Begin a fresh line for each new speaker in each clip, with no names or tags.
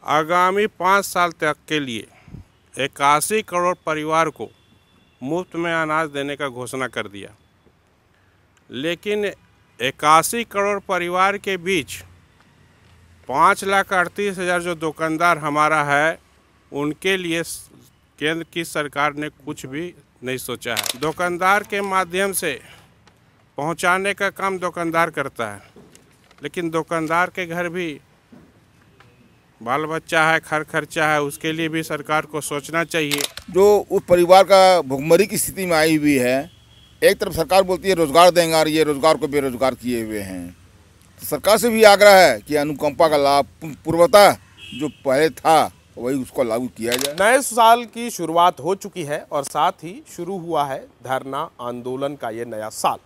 आगामी 5 साल तक के लिए 81 करोड़ परिवार को मुफ्त में अनाज देने का घोषणा कर दिया। लेकिन 81 करोड़ परिवार के बीच 5,38,000 जो दुकानदार हमारा है, उनके लिए केंद्र की सरकार ने कुछ भी नहीं सोचा है। दुकानदार के माध्यम से पहुंचाने का काम दुकानदार करता है, लेकिन दुकानदार के घर भी बाल बच्चा है, खर्चा है, उसके लिए भी सरकार को सोचना चाहिए।
जो उस परिवार का भुखमरी की स्थिति में आई हुई है, एक तरफ सरकार बोलती है रोजगार देंगे और ये रोजगार को बेरोजगार किए हुए हैं। तो सरकार से भी आग्रह है कि अनुकंपा का लाभ पूर्वतः जो पहले था वही उसको लागू किया जाए।
नए साल की शुरुआत हो चुकी है और साथ ही शुरू हुआ है धरना आंदोलन का ये नया साल।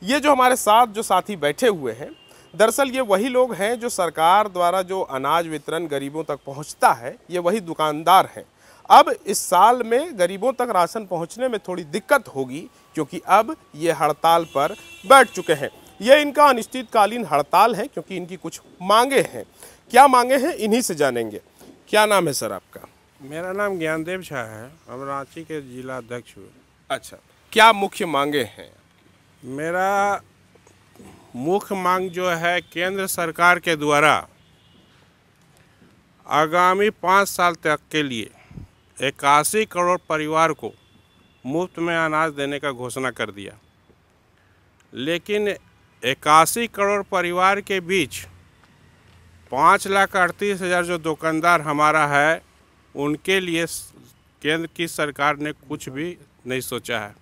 ये जो हमारे साथ जो साथी बैठे हुए हैं, दरअसल ये वही लोग हैं जो सरकार द्वारा जो अनाज वितरण गरीबों तक पहुंचता है, ये वही दुकानदार हैं। अब इस साल में गरीबों तक राशन पहुंचने में थोड़ी दिक्कत होगी, क्योंकि अब ये हड़ताल पर बैठ चुके हैं। ये इनका अनिश्चितकालीन हड़ताल है, क्योंकि इनकी कुछ मांगे हैं। क्या मांगे हैं, इन्हीं से जानेंगे। क्या नाम है सर आपका?
मेरा नाम ज्ञानदेव झा है, हम रांची के जिला अध्यक्ष हुए।
अच्छा, क्या मुख्य मांगे हैं?
मेरा मुख्य मांग जो है, केंद्र सरकार के द्वारा आगामी 5 साल तक के लिए 81 करोड़ परिवार को मुफ्त में अनाज देने का घोषणा कर दिया। लेकिन 81 करोड़ परिवार के बीच 5,38,000 जो दुकानदार हमारा है, उनके लिए केंद्र की सरकार ने कुछ भी नहीं सोचा है।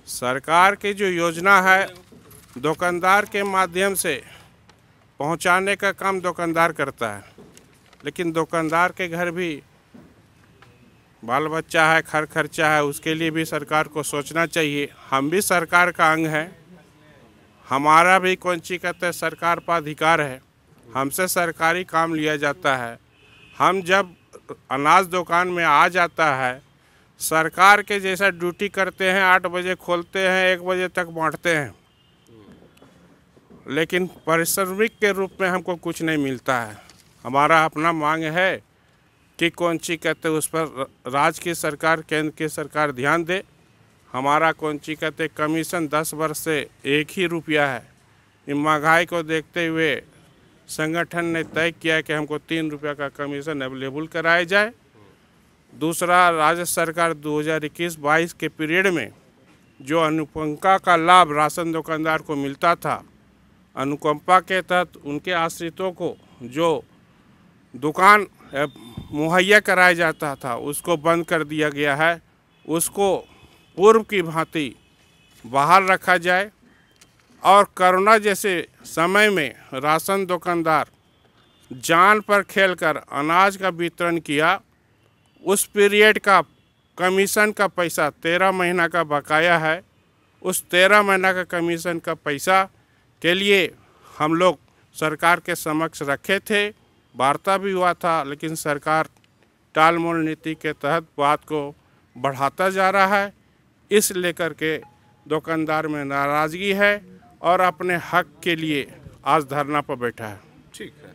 सरकार की जो योजना है, दुकानदार के माध्यम से पहुंचाने का काम दुकानदार करता है, लेकिन दुकानदार के घर भी बाल बच्चा है, खर्चा है, उसके लिए भी सरकार को सोचना चाहिए। हम भी सरकार का अंग है, हमारा भी कौन सी कहते हैं सरकार पर अधिकार है, हमसे सरकारी काम लिया जाता है। हम जब अनाज दुकान में आ जाता है, सरकार के जैसा ड्यूटी करते हैं, 8 बजे खोलते हैं, 1 बजे तक बांटते हैं, लेकिन पारिश्रमिक के रूप में हमको कुछ नहीं मिलता है। हमारा अपना मांग है कि कौन सी कहते उस पर राज्य की सरकार, केंद्र की सरकार ध्यान दे। हमारा कौन सी कहते कमीशन 10 वर्ष से 1 ही रुपया है। इन महंगाई को देखते हुए संगठन ने तय किया कि हमको 3 रुपया का कमीशन अवेलेबल कराया जाए। दूसरा, राज्य सरकार 2021-22 के पीरियड में जो अनुकंपा का लाभ राशन दुकानदार को मिलता था, अनुकंपा के तहत उनके आश्रितों को जो दुकान मुहैया कराया जाता था, उसको बंद कर दिया गया है। उसको पूर्व की भांति बाहर रखा जाए और कोरोना जैसे समय में राशन दुकानदार जान पर खेलकर अनाज का वितरण किया। उस पीरियड का कमीशन का पैसा 13 महीना का बकाया है। उस 13 महीना का कमीशन का पैसा के लिए हम लोग सरकार के समक्ष रखे थे, वार्ता भी हुआ था, लेकिन सरकार टालमटोल नीति के तहत बात को बढ़ाता जा रहा है। इस लेकर के दुकानदार में नाराज़गी है और अपने हक के लिए आज धरना पर बैठा है।
ठीक है।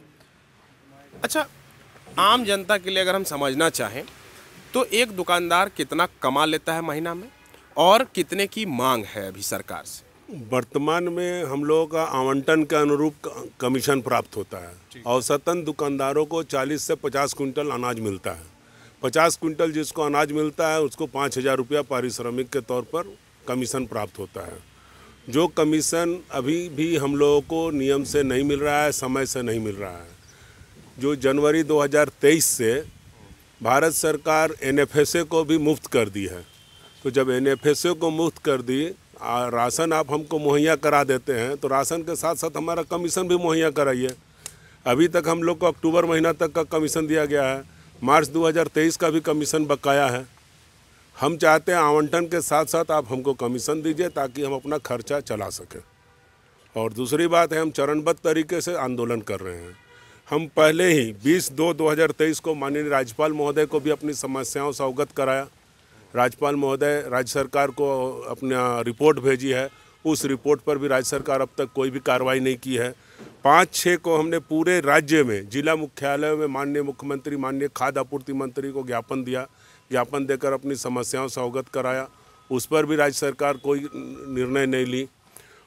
अच्छा, आम जनता के लिए अगर हम समझना चाहें तो एक दुकानदार कितना कमा लेता है महीना में, और कितने की मांग है अभी सरकार से?
वर्तमान में हम लोगों का आवंटन के अनुरूप कमीशन प्राप्त होता है। औसतन दुकानदारों को 40 से 50 क्विंटल अनाज मिलता है। 50 क्विंटल जिसको अनाज मिलता है, उसको 5,000 रुपया पारिश्रमिक के तौर पर कमीशन प्राप्त होता है। जो कमीशन अभी भी हम लोगों को नियम से नहीं मिल रहा है, समय से नहीं मिल रहा है। जो जनवरी 2023 से भारत सरकार NFSA को भी मुफ्त कर दी है। तो जब NFSA को मुफ्त कर दी, राशन आप हमको मुहैया करा देते हैं, तो राशन के साथ साथ हमारा कमीशन भी मुहैया कराइए। अभी तक हम लोग को अक्टूबर महीना तक का कमीशन दिया गया है, मार्च 2023 का भी कमीशन बकाया है। हम चाहते हैं आवंटन के साथ साथ आप हमको कमीशन दीजिए, ताकि हम अपना खर्चा चला सकें। और दूसरी बात है, हम चरणबद्ध तरीके से आंदोलन कर रहे हैं। हम पहले ही 20/2/2023 को माननीय राज्यपाल महोदय को भी अपनी समस्याओं से अवगत कराया। राज्यपाल महोदय राज्य सरकार को अपना रिपोर्ट भेजी है। उस रिपोर्ट पर भी राज्य सरकार अब तक कोई भी कार्रवाई नहीं की है। 5-6 को हमने पूरे राज्य में जिला मुख्यालयों में माननीय मुख्यमंत्री, माननीय खाद्य आपूर्ति मंत्री को ज्ञापन दिया। ज्ञापन देकर अपनी समस्याओं से अवगत कराया। उस पर भी राज्य सरकार कोई निर्णय नहीं ली।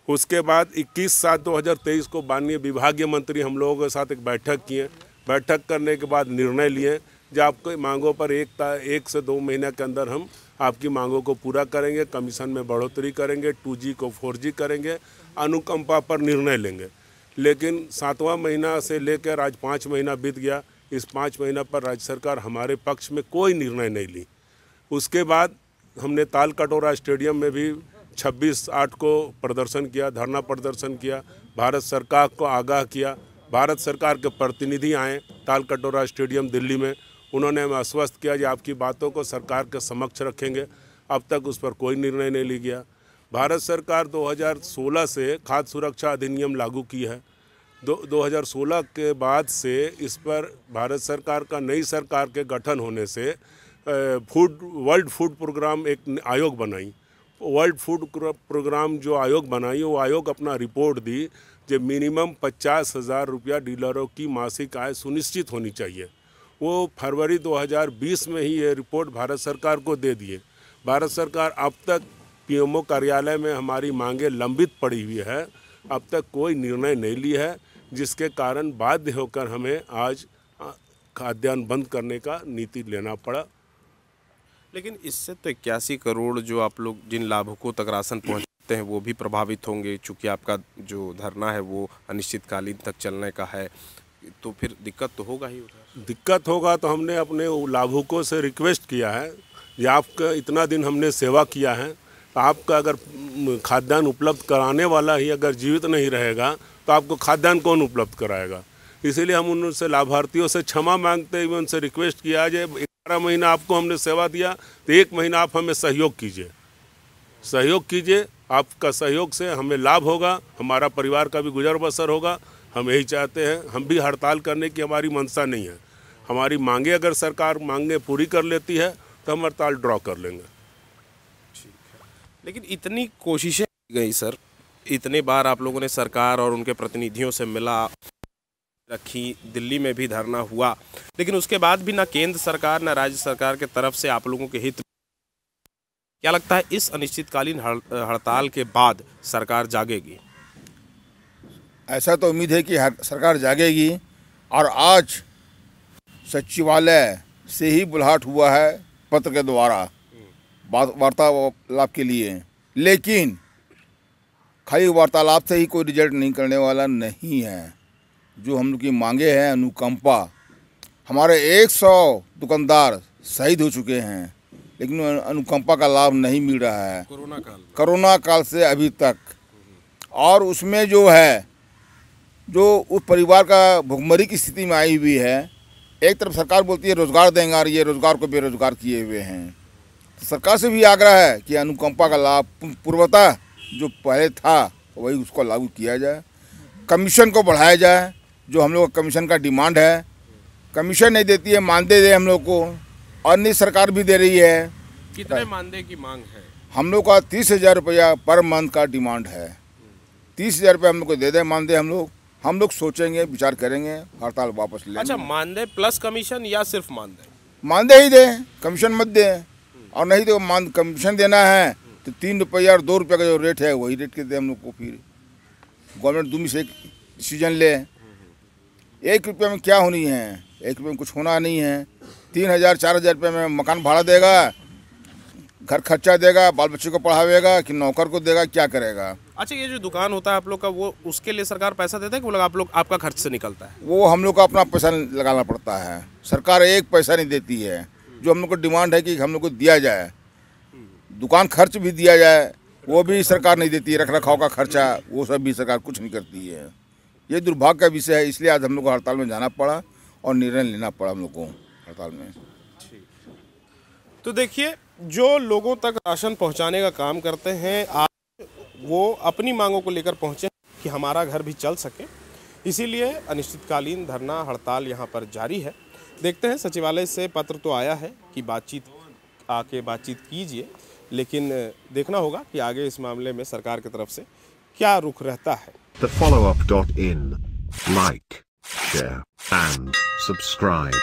उसके बाद 21/7/2023 को माननीय विभागीय मंत्री हम लोगों के साथ एक बैठक किए। बैठक करने के बाद निर्णय लिए जो आपकी मांगों पर 1 से 2 महीने के अंदर हम आपकी मांगों को पूरा करेंगे, कमीशन में बढ़ोतरी करेंगे, 2G को 4G करेंगे, अनुकंपा पर निर्णय लेंगे। लेकिन 7वां महीना से लेकर आज 5 महीना बीत गया। इस 5 महीना पर राज्य सरकार हमारे पक्ष में कोई निर्णय नहीं ली। उसके बाद हमने ताल कटोरा स्टेडियम में भी 26/8 को प्रदर्शन किया, धरना प्रदर्शन किया, भारत सरकार को आगाह किया। भारत सरकार के प्रतिनिधि आए ताल कटोरा स्टेडियम दिल्ली में। उन्होंने हमें आश्वस्त किया कि आपकी बातों को सरकार के समक्ष रखेंगे। अब तक उस पर कोई निर्णय नहीं लिया गया। भारत सरकार 2016 से खाद्य सुरक्षा अधिनियम लागू की है। 2016 के बाद से इस पर भारत सरकार का नई सरकार के गठन होने से वर्ल्ड फूड प्रोग्राम एक आयोग बनाई। वर्ल्ड फूड प्रोग्राम जो आयोग बनाई, वो आयोग अपना रिपोर्ट दी जो मिनिमम 50,000 रुपया डीलरों की मासिक आय सुनिश्चित होनी चाहिए। वो फरवरी 2020 में ही ये रिपोर्ट भारत सरकार को दे दिए। भारत सरकार अब तक पीएमओ कार्यालय में हमारी मांगें लंबित पड़ी हुई है, अब तक कोई निर्णय नहीं लिया है, जिसके कारण बाध्य होकर हमें आज खाद्यान्न बंद करने का नीति लेना पड़ा।
लेकिन इससे तो 81 करोड़ जो आप लोग जिन लाभुकों तक राशन पहुंचाते हैं वो भी प्रभावित होंगे, चूँकि आपका जो धरना है वो अनिश्चितकालीन तक चलने का है, तो फिर दिक्कत तो होगा ही। उधर
दिक्कत होगा तो हमने अपने लाभुकों से रिक्वेस्ट किया है कि आपका इतना दिन हमने सेवा किया है, तो आपका अगर खाद्यान्न उपलब्ध कराने वाला ही अगर जीवित नहीं रहेगा तो आपको खाद्यान्न कौन उपलब्ध कराएगा। इसीलिए हम उनसे लाभार्थियों से क्षमा मांगते हुए उनसे रिक्वेस्ट किया है 11 महीना आपको हमने सेवा दिया तो 1 महीना आप हमें सहयोग कीजिए, सहयोग कीजिए। आपका सहयोग से हमें लाभ होगा, हमारा परिवार का भी गुजर बसर होगा। हम यही चाहते हैं। हम भी हड़ताल करने की हमारी मंशा नहीं है। हमारी मांगे अगर सरकार मांगे पूरी कर लेती है तो हम हड़ताल ड्रॉ कर लेंगे।
लेकिन इतनी कोशिशें की गई सर, इतने बार आप लोगों ने सरकार और उनके प्रतिनिधियों से मिला रखी, दिल्ली में भी धरना हुआ, लेकिन उसके बाद भी ना केंद्र सरकार ना राज्य सरकार के तरफ से आप लोगों के हित। क्या लगता है इस अनिश्चितकालीन हड़ताल के बाद सरकार जागेगी?
ऐसा तो उम्मीद है कि सरकार जागेगी। और आज सचिवालय से ही बुलाहट हुआ है पत्र के द्वारा वार्तालाप के लिए, लेकिन खाली वार्तालाप से ही कोई रिजल्ट नहीं करने वाला नहीं है। जो हम लोग की मांगे हैं अनुकंपा, हमारे 100 दुकानदार शहीद हो चुके हैं, लेकिन अनुकंपा का लाभ नहीं मिल रहा है कोरोना काल से अभी तक। और उसमें जो है जो उस परिवार का भुखमरी की स्थिति में आई हुई है, एक तरफ सरकार बोलती है रोज़गार देंगे और ये रोज़गार को बेरोज़गार किए हुए हैं। तो सरकार से भी आग्रह है कि अनुकंपा का लाभ पूर्वतः जो पहले था वही उसको लागू किया जाए, कमीशन को बढ़ाया जाए। जो हम लोग कमीशन का डिमांड है, कमीशन नहीं देती है, मानदेय दे हम लोग को, और नहीं सरकार भी दे रही है।
कितने मानदेय की मांग है?
हम लोग का 30,000 रुपया पर मंथ का डिमांड है। 30,000 रुपये हम लोग को दे दें मानदेय। हम लोग सोचेंगे, विचार करेंगे, हड़ताल वापस लेंगे।
अच्छा, मानदेय प्लस कमीशन या सिर्फ मानदेय?
मानदेय ही दें, कमीशन मत दें। और नहीं तो कमीशन देना है तो 3 रुपया और 2 रुपये का जो रेट है वही रेट के दे हम लोग को। फिर गवर्नमेंट दूमी से एक डिसीजन ले। 1 रुपये में क्या होनी है, 1 रुपये में कुछ होना नहीं है। 3,000 4,000 रुपये में मकान भाड़ा देगा, घर खर्चा देगा, बाल बच्चे को पढ़ावेगा कि नौकर को देगा, क्या करेगा।
अच्छा, ये जो दुकान होता है आप लोग का, वो उसके लिए सरकार पैसा देता है कि वो आप लोग आपका खर्च से निकलता है?
वो हम लोग का अपना पैसा लगाना पड़ता है। सरकार एक पैसा नहीं देती है। जो हम लोग को डिमांड है कि हम लोग को दिया जाए, दुकान खर्च भी दिया जाए, वो भी सरकार नहीं देती है। रख रखाव का खर्चा वो सब भी सरकार कुछ नहीं करती है। ये दुर्भाग्य का विषय है। इसलिए आज हम लोग को हड़ताल में जाना पड़ा और निर्णय लेना पड़ा हम लोग को हड़ताल में।
तो देखिए, जो लोगों तक राशन पहुंचाने का काम करते हैं, आज वो अपनी मांगों को लेकर पहुंचे कि हमारा घर भी चल सके। इसीलिए अनिश्चितकालीन धरना हड़ताल यहाँ पर जारी है। देखते हैं, सचिवालय से पत्र तो आया है कि बातचीत कीजिए, लेकिन देखना होगा कि आगे इस मामले में सरकार की तरफ से क्या रुख रहता है।
TheFollowUp.in like, share, and subscribe.